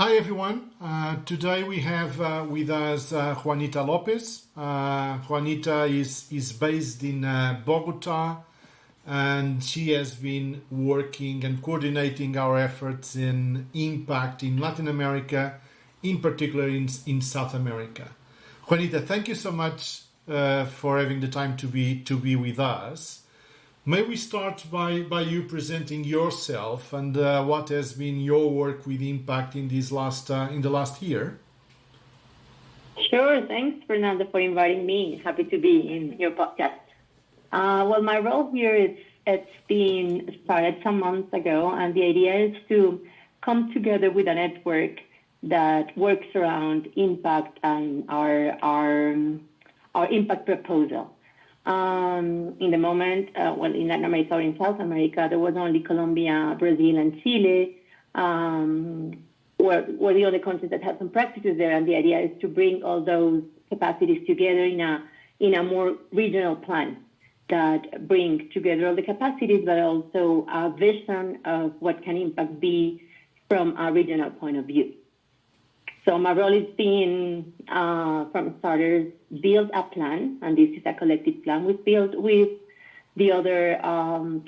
Hi everyone. Today we have with us Juanita Lopez. Juanita is based in Bogota, and she has been working and coordinating our efforts in impact in Latin America, in particular in South America. Juanita, thank you so much for having the time to be with us. May we start by you presenting yourself and what has been your work with Impact in the last year? Sure. Thanks, Fernando, for inviting me. Happy to be in your podcast. Well, my role here it's been started some months ago, and the idea is to come together with a network that works around impact and our impact proposal. In the moment, in Latin America or in South America, there was only Colombia, Brazil, and Chile were the other countries that had some practices there. And the idea is to bring all those capacities together in a more regional plan that bring together all the capacities, but also a vision of what can impact be from a regional point of view. So my role is being, from starters, build a plan, and this is a collective plan we've built with the other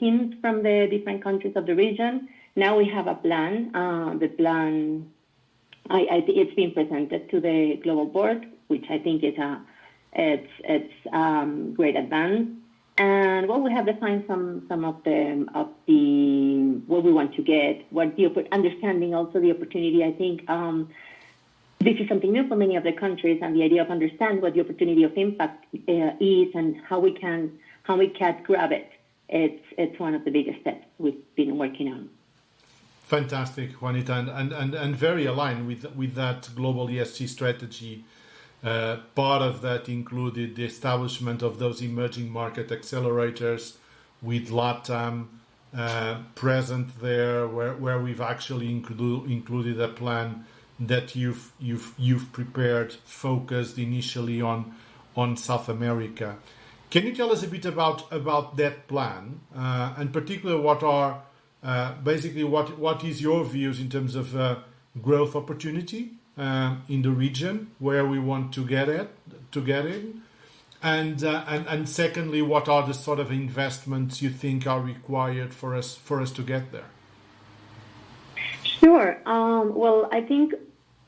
teams from the different countries of the region. Now we have a plan. The plan, I think it's been presented to the global board, which I think is it's great advance. And we have defined some of the what we want to get, what the understanding also the opportunity. I think. This is something new for many of the countries, and the idea of understand what the opportunity of impact is and how we can grab it. It's one of the biggest steps we've been working on. Fantastic, Juanita, and very aligned with that global ESG strategy. Part of that included the establishment of those emerging market accelerators with LATAM present there, where we've actually included a plan that you've prepared, focused initially on South America. Can you tell us a bit about that plan, and particularly what are basically what is your views in terms of growth opportunity in the region where we want to get in, and secondly, what are the sort of investments you think are required for us to get there? Sure. Well, I think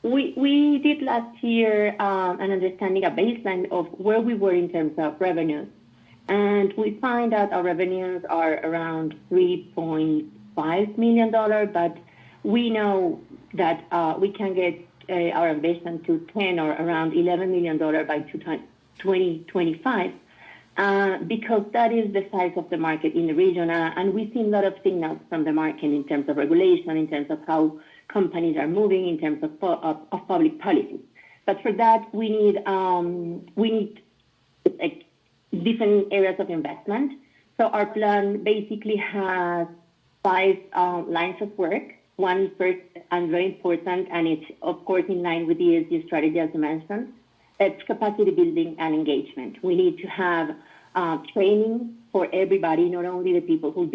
we did last year an understanding, a baseline of where we were in terms of revenues. And we find that our revenues are around $3.5 million, but we know that we can get our ambition to 10 or around $11 million by 2025. Because that is the size of the market in the region, and we see a lot of signals from the market in terms of regulation, in terms of how companies are moving, in terms of public policy. But for that, we need like different areas of investment. So our plan basically has 5 lines of work. One first and very important, and it's of course in line with the ESG strategy as I mentioned. It's capacity building and engagement. We need to have training for everybody, not only the people who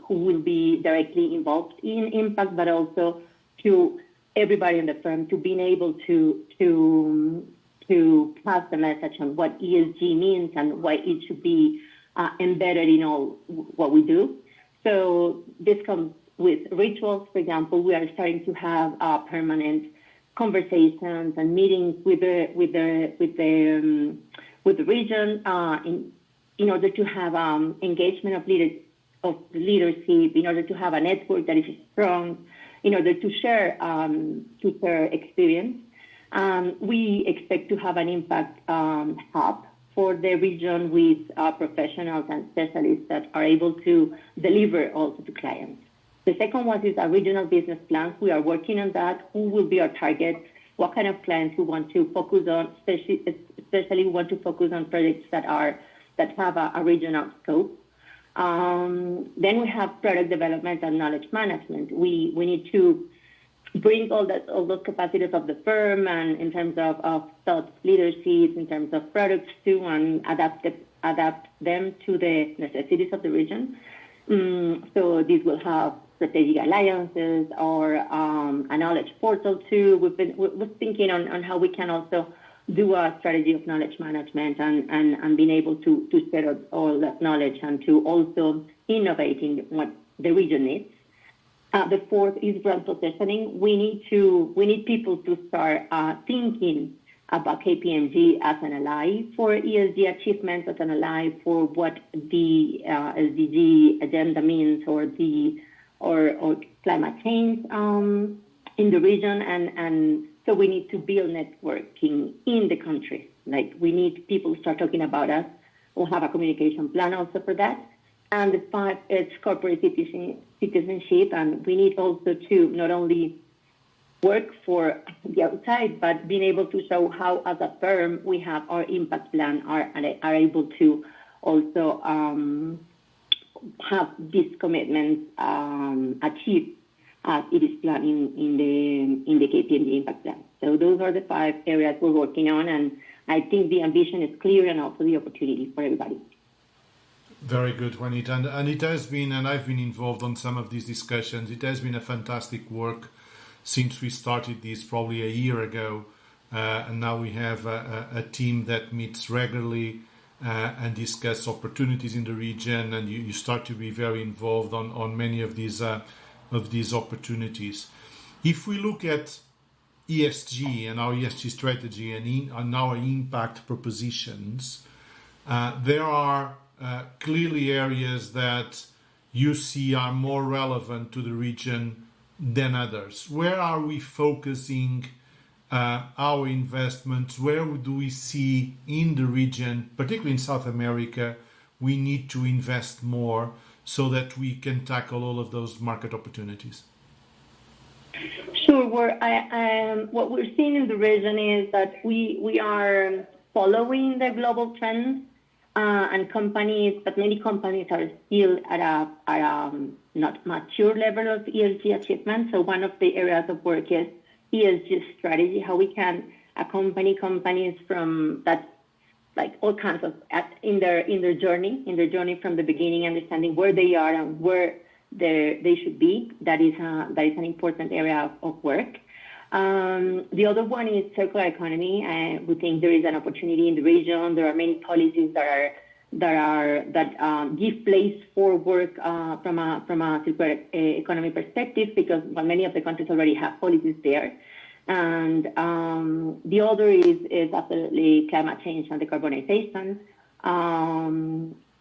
will be directly involved in impact, but also to everybody in the firm to being able to pass the message on what ESG means and why it should be embedded in all what we do. So this comes with rituals. For example, we are starting to have permanent conversations and meetings with the region in order to have engagement of leadership, in order to have a network that is strong, in order to share experience. We expect to have an impact hub for the region with professionals and specialists that are able to deliver also to clients. The second one is our regional business plans. We are working on that. Who will be our target? What kind of clients we want to focus on? Especially we want to focus on projects that have a regional scope. Then we have product development and knowledge management. We need to bring all those capacities of the firm and in terms of thought leadership, in terms of products too, and adapt them to the necessities of the region. So this will have strategic alliances or a knowledge portal too. We're thinking on how we can also do a strategy of knowledge management and being able to share all that knowledge and to also innovate in what the region needs. The fourth is brand positioning. We need people to start thinking about KPMG as an ally for ESG achievements, as an ally for what the SDG agenda means, or climate change in the region, and so we need to build networking in the country. Like, we need people to start talking about us. We'll have a communication plan also for that. And the five is corporate citizenship, and we need also to not only work for the outside, but being able to show how, as a firm, we have our impact plan, are able to also have these commitments achieved as it is planned in the KPMG impact plan. So those are the 5 areas we're working on, and I think the ambition is clear and also the opportunity for everybody. Very good, Juanita. And it has been, and I've been involved on some of these discussions, it has been a fantastic work since we started this probably a year ago. And now we have a team that meets regularly and discuss opportunities in the region, and you start to be very involved on many of these opportunities. If we look at ESG and our ESG strategy and our impact propositions, there are clearly areas that you see are more relevant to the region than others. Where are we focusing our investments? Where do we see in the region, particularly in South America, we need to invest more so that we can tackle all of those market opportunities? Sure. What we're seeing in the region is that we are following the global trends, and many companies are still at a not mature level of ESG achievement. So one of the areas of work is ESG strategy, how we can accompany companies from that, like all kinds of in their journey from the beginning, understanding where they are and where they should be. That is an important area of work. The other one is circular economy. We think there is an opportunity in the region. There are many policies that give place for work from a circular economy perspective, because many of the countries already have policies there. And the other is absolutely climate change and decarbonization.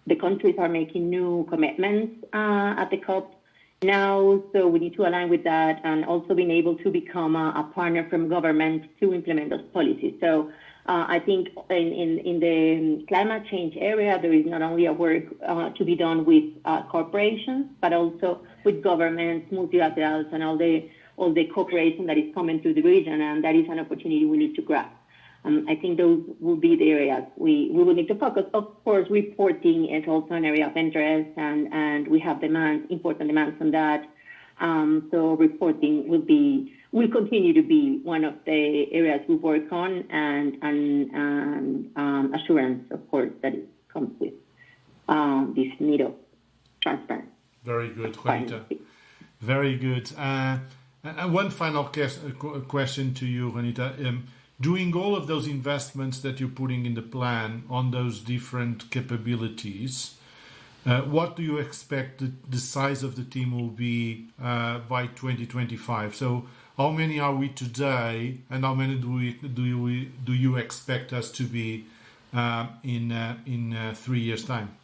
The countries are making new commitments at the COP now, so we need to align with that, and also being able to become a partner from government to implement those policies. So I think in the climate change area, there is not only a work to be done with corporations, but also with governments, multilaterals, and all the cooperation that is coming to the region, and that is an opportunity we need to grasp. I think those will be the areas we will need to focus. Of course, reporting is also an area of interest, and we have important demands on that. So reporting will continue to be one of the areas we work on, and assurance, of course, that it comes with this need of transparency. Very good, Juanita. Very good. And one final question to you, Juanita. Doing all of those investments that you're putting in the plan on those different capabilities, what do you expect the size of the team will be by 2025? So how many are we today, and how many do you expect us to be in 3 years' time?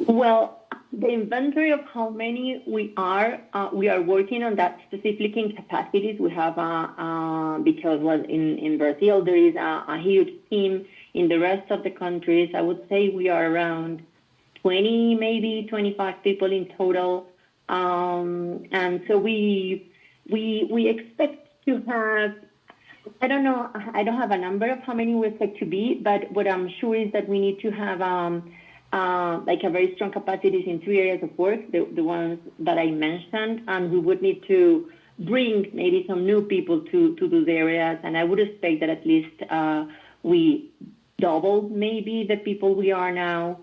Well, the inventory of how many we are working on that specifically in capacities. We have, because in Brazil there is a huge team. In the rest of the countries, I would say we are around 20, maybe 25 people in total. And so we expect to have, I don't know, I don't have a number of how many we expect to be, but what I'm sure is that we need to have like a very strong capacities in 3 areas of work, the ones that I mentioned, and we would need to bring maybe some new people to those areas, and I would expect that at least we double maybe the people we are now,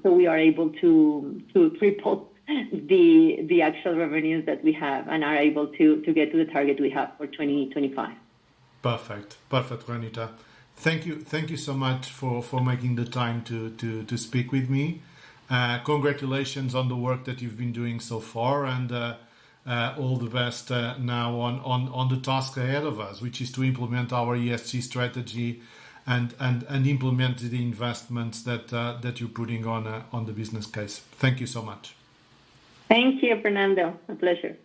so we are able to triple the actual revenues that we have and are able to get to the target we have for 2025. Perfect, Juanita. Thank you so much for making the time to speak with me. Congratulations on the work that you've been doing so far, and all the best now on the task ahead of us, which is to implement our ESG strategy and implement the investments that you're putting on the business case. Thank you so much. Thank you, Fernando. A pleasure.